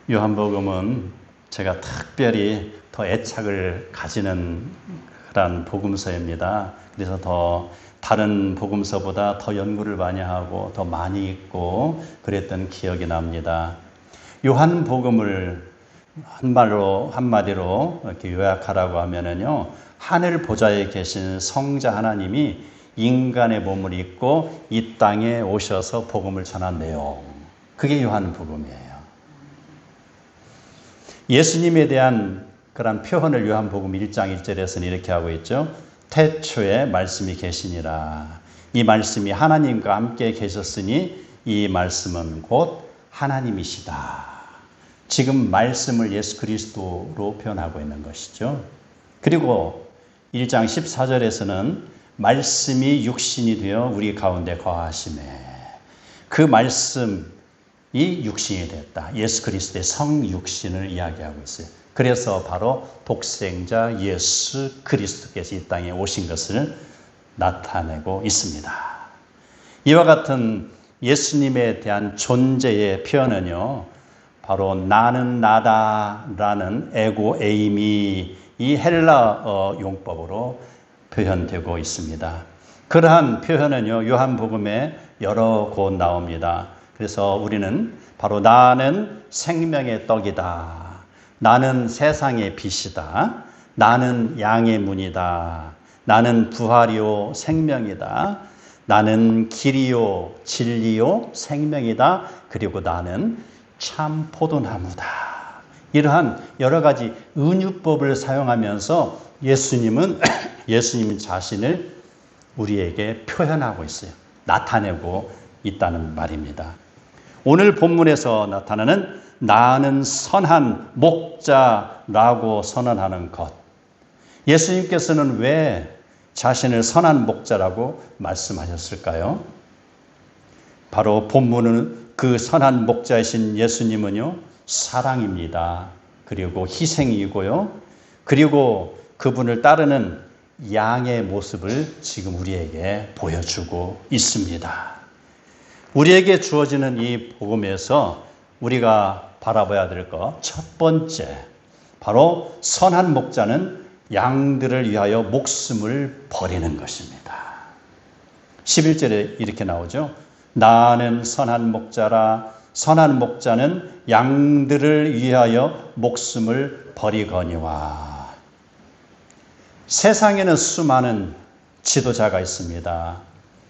요한복음은 제가 특별히 더 애착을 가지는 그런 복음서입니다. 그래서 더 다른 복음서보다 더 연구를 많이 하고 더 많이 읽고 그랬던 기억이 납니다. 요한복음을 한마디로 이렇게 요약하라고 하면은요, 하늘 보좌에 계신 성자 하나님이 인간의 몸을 입고 이 땅에 오셔서 복음을 전한 내용, 그게 요한복음이에요. 예수님에 대한 그런 표현을 요한복음 1장 1절에서는 이렇게 하고 있죠. 태초에 말씀이 계시니라. 이 말씀이 하나님과 함께 계셨으니 이 말씀은 곧 하나님이시다. 지금 말씀을 예수 그리스도로 표현하고 있는 것이죠. 그리고 1장 14절에서는 말씀이 육신이 되어 우리 가운데 거하심에, 그 말씀이 육신이 됐다. 예수 그리스도의 성육신을 이야기하고 있어요. 그래서 바로 독생자 예수 그리스도께서 이 땅에 오신 것을 나타내고 있습니다. 이와 같은 예수님에 대한 존재의 표현은요, 바로 나는 나다라는 에고 에이미, 이 헬라어 용법으로 표현되고 있습니다. 그러한 표현은요, 요한복음에 여러 곳 나옵니다. 그래서 우리는 바로 나는 생명의 떡이다, 나는 세상의 빛이다, 나는 양의 문이다, 나는 부활이요 생명이다, 나는 길이요 진리요 생명이다, 그리고 나는 참 포도나무다. 이러한 여러 가지 은유법을 사용하면서 예수님 자신을 우리에게 표현하고 있어요. 나타내고 있다는 말입니다. 오늘 본문에서 나타나는 나는 선한 목자라고 선언하는 것. 예수님께서는 왜 자신을 선한 목자라고 말씀하셨을까요? 바로 본문은 그 선한 목자이신 예수님은요, 사랑입니다. 그리고 희생이고요. 그리고 그분을 따르는 양의 모습을 지금 우리에게 보여주고 있습니다. 우리에게 주어지는 이 복음에서 우리가 바라봐야 될 것, 첫 번째, 바로 선한 목자는 양들을 위하여 목숨을 버리는 것입니다. 11절에 이렇게 나오죠. 나는 선한 목자라, 선한 목자는 양들을 위하여 목숨을 버리거니와. 세상에는 수많은 지도자가 있습니다.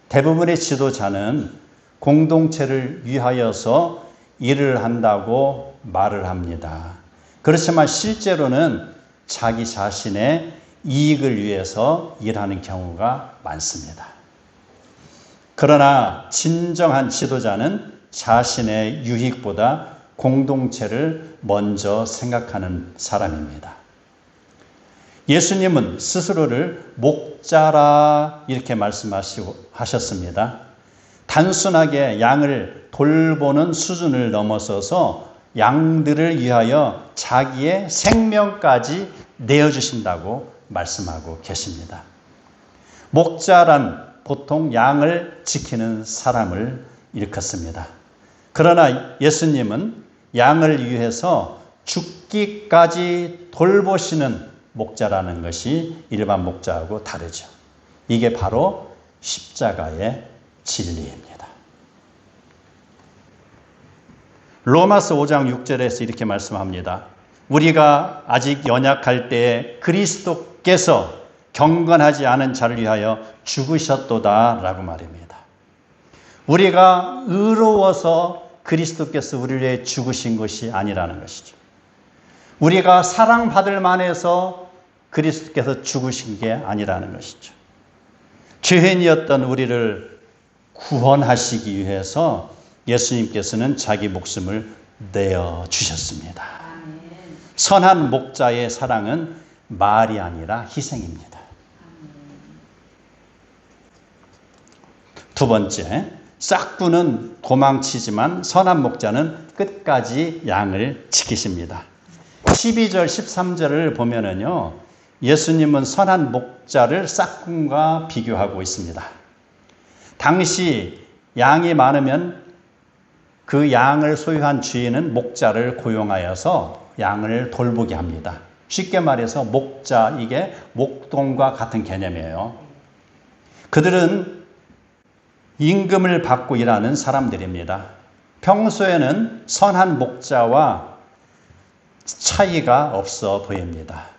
대부분의 지도자는 공동체를 위하여서 일을 한다고 말을 합니다. 그렇지만 실제로는 자기 자신의 이익을 위해서 일하는 경우가 많습니다. 그러나 진정한 지도자는 자신의 유익보다 공동체를 먼저 생각하는 사람입니다. 예수님은 스스로를 목자라 이렇게 말씀하셨습니다. 단순하게 양을 돌보는 수준을 넘어서서 양들을 위하여 자기의 생명까지 내어주신다고 말씀하고 계십니다. 목자란 보통 양을 지키는 사람을 일컫습니다. 그러나 예수님은 양을 위해서 죽기까지 돌보시는 목자라는 것이 일반 목자하고 다르죠. 이게 바로 십자가의 진리입니다. 로마서 5장 6절에서 이렇게 말씀합니다. 우리가 아직 연약할 때에 그리스도께서 경건하지 않은 자를 위하여 죽으셨도다 라고 말입니다. 우리가 의로워서 그리스도께서 우리를 위해 죽으신 것이 아니라는 것이죠. 우리가 사랑받을 만해서 그리스도께서 죽으신 게 아니라는 것이죠. 죄인이었던 우리를 구원하시기 위해서 예수님께서는 자기 목숨을 내어주셨습니다. 선한 목자의 사랑은 말이 아니라 희생입니다. 두 번째, 싹구는 도망치지만 선한 목자는 끝까지 양을 지키십니다. 12절, 13절을 보면은요, 예수님은 선한 목자를 싹군과 비교하고 있습니다. 당시 양이 많으면 그 양을 소유한 주인은 목자를 고용하여서 양을 돌보게 합니다. 쉽게 말해서 목자, 이게 목동과 같은 개념이에요. 그들은 임금을 받고 일하는 사람들입니다. 평소에는 선한 목자와 차이가 없어 보입니다.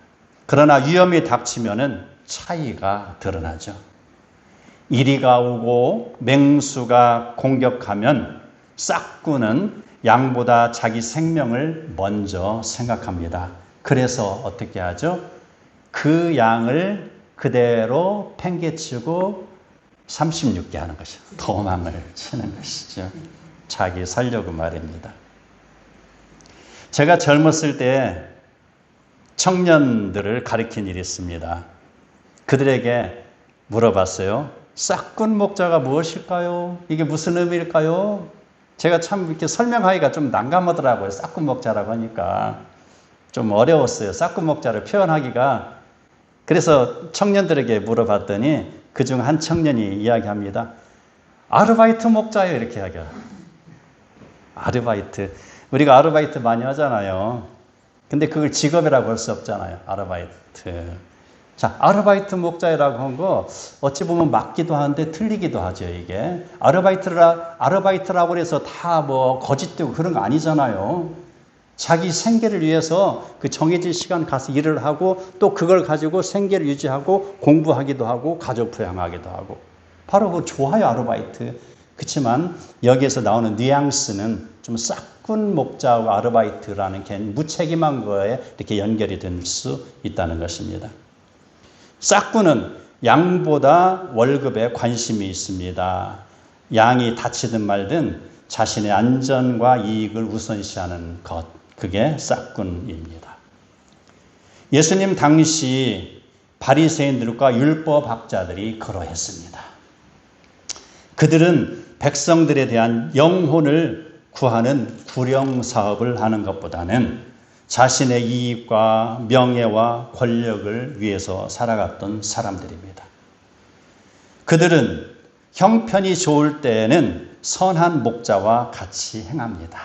그러나 위험이 닥치면은 차이가 드러나죠. 이리가 오고 맹수가 공격하면 싹구는 양보다 자기 생명을 먼저 생각합니다. 그래서 어떻게 하죠? 그 양을 그대로 팽개치고 36개 하는 것이죠. 도망을 치는 것이죠. 자기 살려고 말입니다. 제가 젊었을 때 청년들을 가르친 일이 있습니다. 그들에게 물어봤어요. 싹군 목자가 무엇일까요? 이게 무슨 의미일까요? 제가 참 이렇게 설명하기가 좀 난감하더라고요. 싹군 목자라고 하니까 좀 어려웠어요. 싹군 목자를 표현하기가. 그래서 청년들에게 물어봤더니 그중 한 청년이 이야기합니다. 아르바이트 목자예요. 이렇게 이야기해요. 아르바이트. 우리가 아르바이트 많이 하잖아요. 근데 그걸 직업이라고 할 수 없잖아요. 아르바이트. 자, 아르바이트 목자라고 한 거 어찌 보면 맞기도 하는데 틀리기도 하죠, 이게. 아르바이트라고 해서 다 뭐 거짓되고 그런 거 아니잖아요. 자기 생계를 위해서 그 정해진 시간 가서 일을 하고 또 그걸 가지고 생계를 유지하고 공부하기도 하고 가족 부양하기도 하고. 바로 그 좋아요, 아르바이트. 그렇지만 여기에서 나오는 뉘앙스는 좀 싹군 목자와 아르바이트라는 무책임한 거에 이렇게 연결이 될 수 있다는 것입니다. 싹군은 양보다 월급에 관심이 있습니다. 양이 다치든 말든 자신의 안전과 이익을 우선시하는 것, 그게 싹군입니다. 예수님 당시 바리새인들과 율법학자들이 그러했습니다. 그들은 백성들에 대한 영혼을 구하는 구령 사업을 하는 것보다는 자신의 이익과 명예와 권력을 위해서 살아갔던 사람들입니다. 그들은 형편이 좋을 때에는 선한 목자와 같이 행합니다.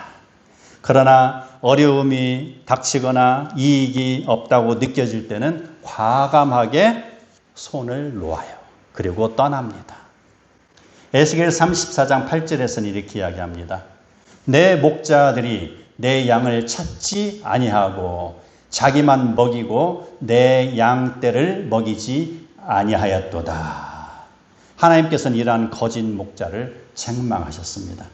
그러나 어려움이 닥치거나 이익이 없다고 느껴질 때는 과감하게 손을 놓아요. 그리고 떠납니다. 에스겔 34장 8절에서는 이렇게 이야기합니다. 내 목자들이 내 양을 찾지 아니하고 자기만 먹이고 내 양떼를 먹이지 아니하였도다. 하나님께서는 이러한 거짓 목자를 책망하셨습니다.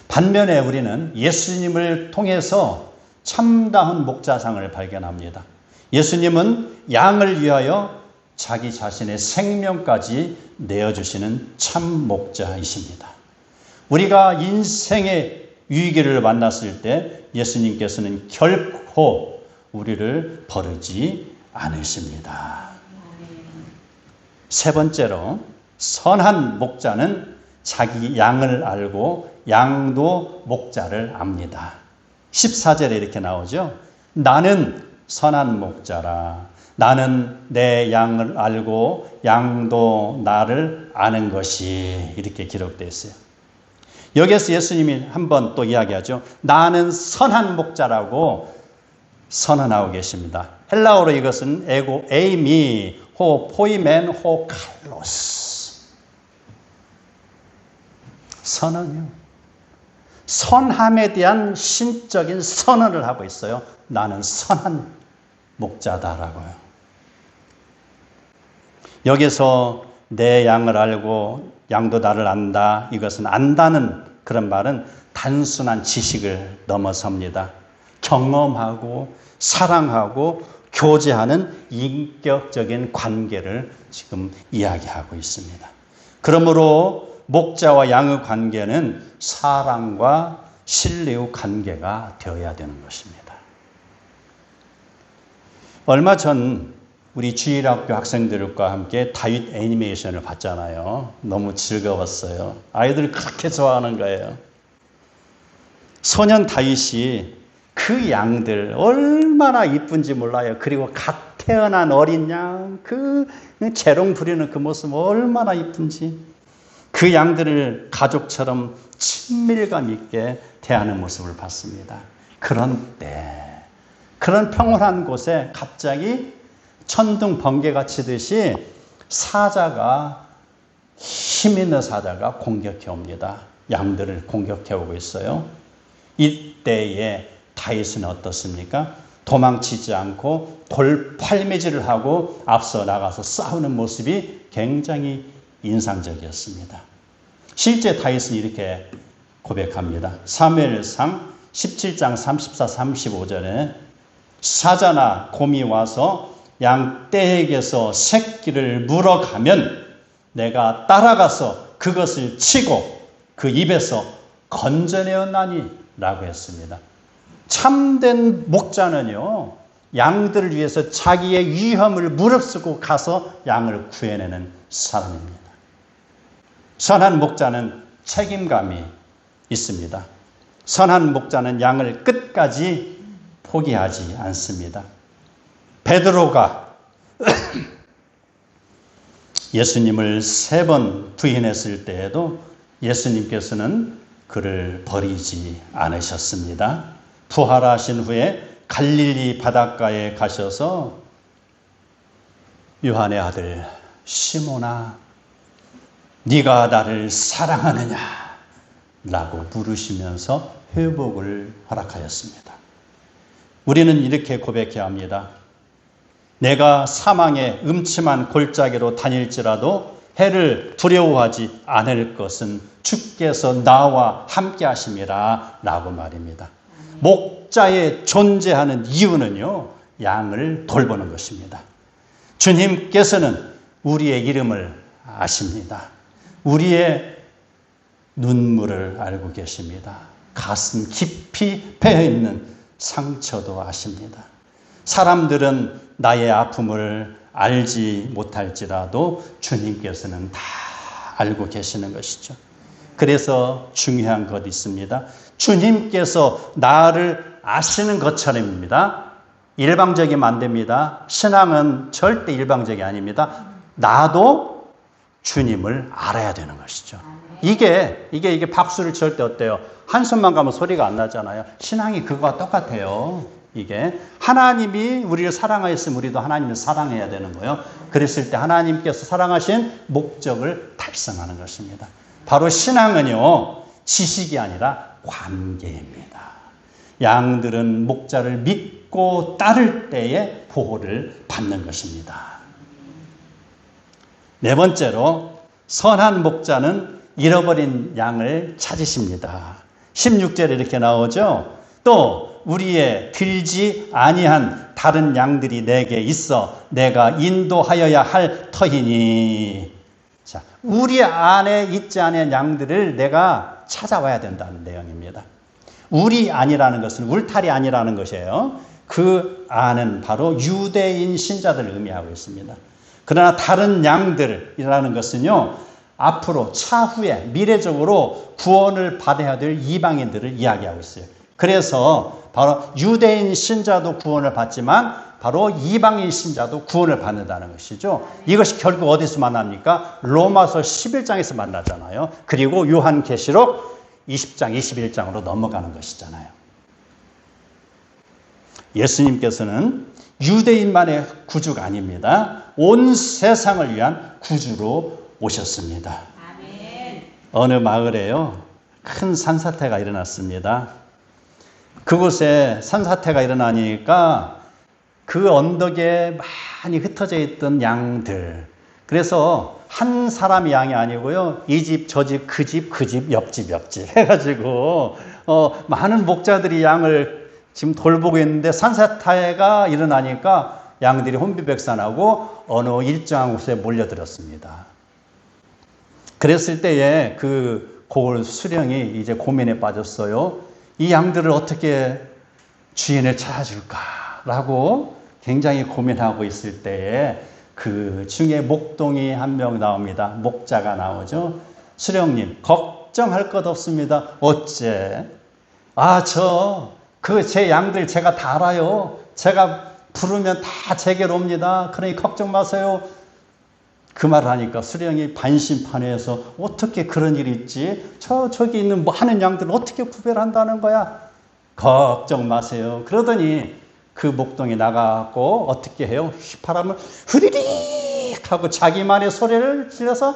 반면에 우리는 예수님을 통해서 참다운 목자상을 발견합니다. 예수님은 양을 위하여 자기 자신의 생명까지 내어주시는 참 목자이십니다. 우리가 인생의 위기를 만났을 때 예수님께서는 결코 우리를 버리지 않으십니다. 세 번째로 선한 목자는 자기 양을 알고 양도 목자를 압니다. 14절에 이렇게 나오죠. 나는 선한 목자라. 나는 내 양을 알고 양도 나를 아는 것이 이렇게 기록되어 있어요. 여기에서 예수님이 한번 또 이야기하죠. 나는 선한 목자라고 선언하고 계십니다. 헬라어로 이것은 에고 에이미 호 포이멘 호 칼로스. 선언이요. 선함에 대한 신적인 선언을 하고 있어요. 나는 선한 목자다라고요. 여기서 내 양을 알고 양도 나를 안다. 이것은 안다는 그런 말은 단순한 지식을 넘어섭니다. 경험하고 사랑하고 교제하는 인격적인 관계를 지금 이야기하고 있습니다. 그러므로 목자와 양의 관계는 사랑과 신뢰의 관계가 되어야 되는 것입니다. 얼마 전 우리 주일학교 학생들과 함께 다윗 애니메이션을 봤잖아요. 너무 즐거웠어요. 아이들이 그렇게 좋아하는 거예요. 소년 다윗이 그 양들 얼마나 이쁜지 몰라요. 그리고 갓 태어난 어린 양, 그 재롱 부리는 그 모습 얼마나 이쁜지. 그 양들을 가족처럼 친밀감 있게 대하는 모습을 봤습니다. 그런데 그런 평온한 곳에 갑자기 천둥 번개가 치듯이 사자가, 힘 있는 사자가 공격해 옵니다. 양들을 공격해 오고 있어요. 이때에 다윗은 어떻습니까? 도망치지 않고 돌팔매질을 하고 앞서 나가서 싸우는 모습이 굉장히 인상적이었습니다. 실제 다윗은 이렇게 고백합니다. 사무엘상 17장 34, 35절에 사자나 곰이 와서 양 떼에게서 새끼를 물어가면 내가 따라가서 그것을 치고 그 입에서 건져내었나니 라고 했습니다. 참된 목자는요, 양들을 위해서 자기의 위험을 무릅쓰고 가서 양을 구해내는 사람입니다. 선한 목자는 책임감이 있습니다. 선한 목자는 양을 끝까지 포기하지 않습니다. 베드로가 예수님을 3번 부인했을 때에도 예수님께서는 그를 버리지 않으셨습니다. 부활하신 후에 갈릴리 바닷가에 가셔서 요한의 아들 시몬아, 네가 나를 사랑하느냐? 라고 물으시면서 회복을 허락하였습니다. 우리는 이렇게 고백해야 합니다. 내가 사망의 음침한 골짜기로 다닐지라도 해를 두려워하지 않을 것은 주께서 나와 함께 하심이라 라고 말입니다. 목자의 존재하는 이유는요, 양을 돌보는 것입니다. 주님께서는 우리의 이름을 아십니다. 우리의 눈물을 알고 계십니다. 가슴 깊이 배어있는 상처도 아십니다. 사람들은 나의 아픔을 알지 못할지라도 주님께서는 다 알고 계시는 것이죠. 그래서 중요한 것 있습니다. 주님께서 나를 아시는 것처럼입니다. 일방적이면 안 됩니다. 신앙은 절대 일방적이 아닙니다. 나도 주님을 알아야 되는 것이죠. 이게 박수를 칠 때 어때요? 한숨만 가면 소리가 안 나잖아요. 신앙이 그거와 똑같아요. 이게 하나님이 우리를 사랑하였으면 우리도 하나님을 사랑해야 되는 거예요. 그랬을 때 하나님께서 사랑하신 목적을 달성하는 것입니다. 바로 신앙은요, 지식이 아니라 관계입니다. 양들은 목자를 믿고 따를 때에 보호를 받는 것입니다. 4번째로 선한 목자는 잃어버린 양을 찾으십니다. 16절에 이렇게 나오죠. 또 우리의 들지 아니한 다른 양들이 내게 있어 내가 인도하여야 할 터이니. 자, 우리 안에 있지 않은 양들을 내가 찾아와야 된다는 내용입니다. 우리 안이라는 것은 울타리 안이라는 것이에요. 그 안은 바로 유대인 신자들을 의미하고 있습니다. 그러나 다른 양들이라는 것은요, 앞으로 차후에 미래적으로 구원을 받아야 될 이방인들을 이야기하고 있어요. 그래서 바로 유대인 신자도 구원을 받지만 바로 이방인 신자도 구원을 받는다는 것이죠. 이것이 결국 어디서 만납니까? 로마서 11장에서 만나잖아요. 그리고 요한계시록 20장, 21장으로 넘어가는 것이잖아요. 예수님께서는 유대인만의 구주가 아닙니다. 온 세상을 위한 구주로 오셨습니다. 아멘. 어느 마을에요, 큰 산사태가 일어났습니다. 그곳에 산사태가 일어나니까 그 언덕에 많이 흩어져 있던 양들, 그래서 한 사람이 양이 아니고요, 이 집, 저 집, 그 집, 그 집, 옆집 해가지고 많은 목자들이 양을 지금 돌보고 있는데 산사태가 일어나니까 양들이 혼비백산하고 어느 일정한 곳에 몰려들었습니다. 그랬을 때에 그 고을 수령이 이제 고민에 빠졌어요. 이 양들을 어떻게 주인을 찾아줄까라고 굉장히 고민하고 있을 때에 그 중에 목동이 한 명 나옵니다. 목자가 나오죠. 수령님, 걱정할 것 없습니다. 어째? 제 양들 제가 다 알아요. 제가 부르면 다 제게로 옵니다. 그러니 걱정 마세요. 그 말을 하니까 수령이 반신반의해서 어떻게 그런 일이 있지? 저기 있는 뭐 하는 양들을 어떻게 구별한다는 거야? 걱정 마세요. 그러더니 그 목동이 나가고 어떻게 해요? 휘파람을 흐리릭 하고 자기만의 소리를 질러서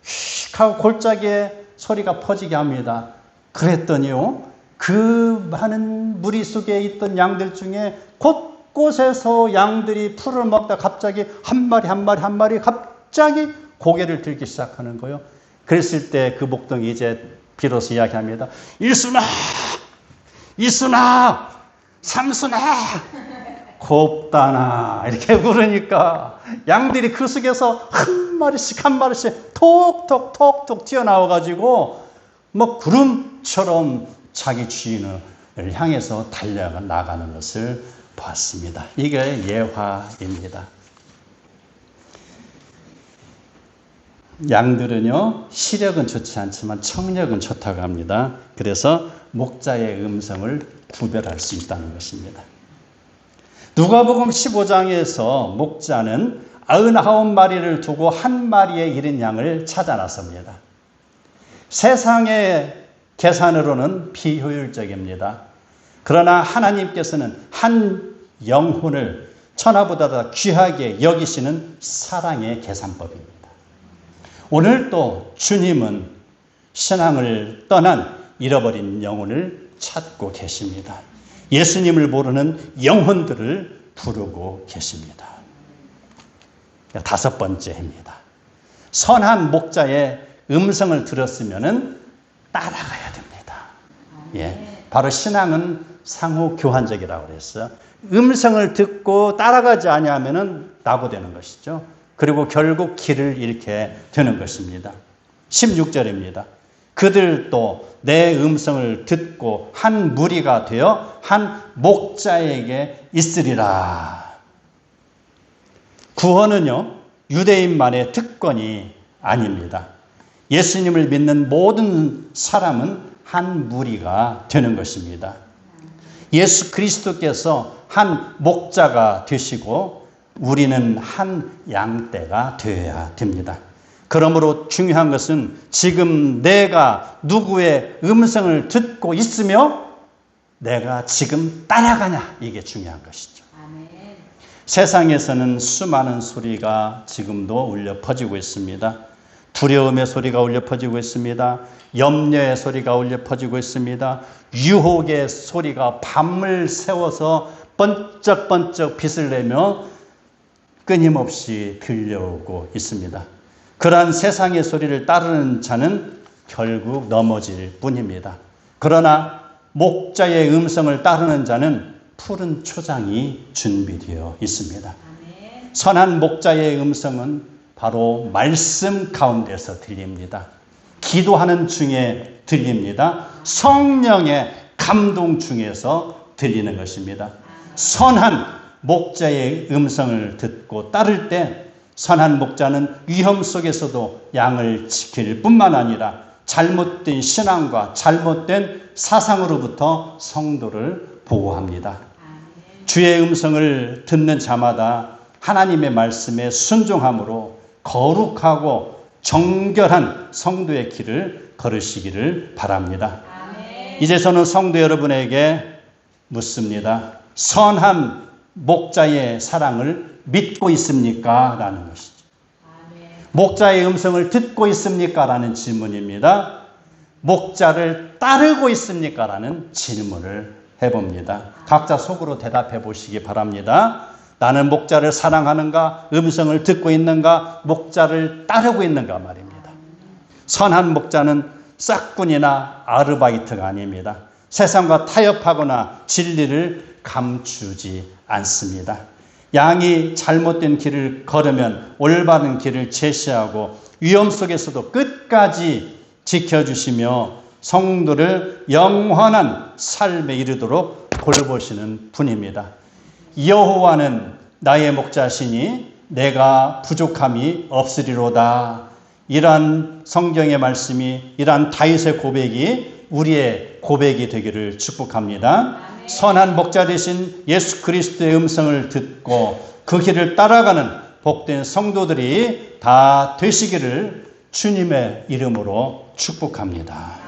휙 하고 골짜기에 소리가 퍼지게 합니다. 그랬더니요, 그 많은 무리 속에 있던 양들 중에 곳곳에서 양들이 풀을 먹다 갑자기 한 마리 갑자기 고개를 들기 시작하는 거예요. 그랬을 때 그 목동이 이제 비로소 이야기합니다. 일순아, 이순아, 삼순아, 곱다나 이렇게 부르니까 양들이 그 속에서 한 마리씩 톡톡 튀어나와가지고 뭐 구름처럼 자기 주인을 향해서 달려가 나가는 것을 봤습니다. 이게 예화입니다. 양들은요, 시력은 좋지 않지만 청력은 좋다고 합니다. 그래서 목자의 음성을 구별할 수 있다는 것입니다. 누가복음 15장에서 목자는 99마리를 두고 한 마리에 이른 양을 찾아 나섭니다. 세상의 계산으로는 비효율적입니다. 그러나 하나님께서는 한 영혼을 천하보다 더 귀하게 여기시는 사랑의 계산법입니다. 오늘 또 주님은 신앙을 떠난 잃어버린 영혼을 찾고 계십니다. 예수님을 모르는 영혼들을 부르고 계십니다. 다섯 번째입니다. 선한 목자의 음성을 들었으면 따라가야 됩니다. 예, 바로 신앙은 상호 교환적이라고 그랬어요. 음성을 듣고 따라가지 아니하면 낙오되는 것이죠. 그리고 결국 길을 잃게 되는 것입니다. 16절입니다. 그들도 내 음성을 듣고 한 무리가 되어 한 목자에게 있으리라. 구원은요, 유대인만의 특권이 아닙니다. 예수님을 믿는 모든 사람은 한 무리가 되는 것입니다. 예수 그리스도께서 한 목자가 되시고 우리는 한 양떼가 되어야 됩니다. 그러므로 중요한 것은 지금 내가 누구의 음성을 듣고 있으며 내가 지금 따라가냐, 이게 중요한 것이죠. 아멘. 세상에서는 수많은 소리가 지금도 울려 퍼지고 있습니다. 두려움의 소리가 울려 퍼지고 있습니다. 염려의 소리가 울려 퍼지고 있습니다. 유혹의 소리가 밤을 새워서 번쩍번쩍 빛을 내며 끊임없이 들려오고 있습니다. 그러한 세상의 소리를 따르는 자는 결국 넘어질 뿐입니다. 그러나 목자의 음성을 따르는 자는 푸른 초장이 준비되어 있습니다. 선한 목자의 음성은 바로 말씀 가운데서 들립니다. 기도하는 중에 들립니다. 성령의 감동 중에서 들리는 것입니다. 선한 목자의 음성을 듣고 따를 때 선한 목자는 위험 속에서도 양을 지킬 뿐만 아니라 잘못된 신앙과 잘못된 사상으로부터 성도를 보호합니다. 주의 음성을 듣는 자마다 하나님의 말씀에 순종함으로 거룩하고 정결한 성도의 길을 걸으시기를 바랍니다. 이제 저는 성도 여러분에게 묻습니다. 선한 목자의 사랑을 믿고 있습니까? 라는 것이죠. 목자의 음성을 듣고 있습니까? 라는 질문입니다. 목자를 따르고 있습니까? 라는 질문을 해봅니다. 각자 속으로 대답해 보시기 바랍니다. 나는 목자를 사랑하는가? 음성을 듣고 있는가? 목자를 따르고 있는가 말입니다. 선한 목자는 싹군이나 아르바이트가 아닙니다. 세상과 타협하거나 진리를 감추지 않습니다. 양이 잘못된 길을 걸으면 올바른 길을 제시하고 위험 속에서도 끝까지 지켜주시며 성도를 영원한 삶에 이르도록 돌보시는 분입니다. 여호와는 나의 목자시니 내가 부족함이 없으리로다. 이러한 성경의 말씀이, 이러한 다윗의 고백이 우리의 고백이 되기를 축복합니다. 선한 목자 되신 예수 그리스도의 음성을 듣고 그 길을 따라가는 복된 성도들이 다 되시기를 주님의 이름으로 축복합니다.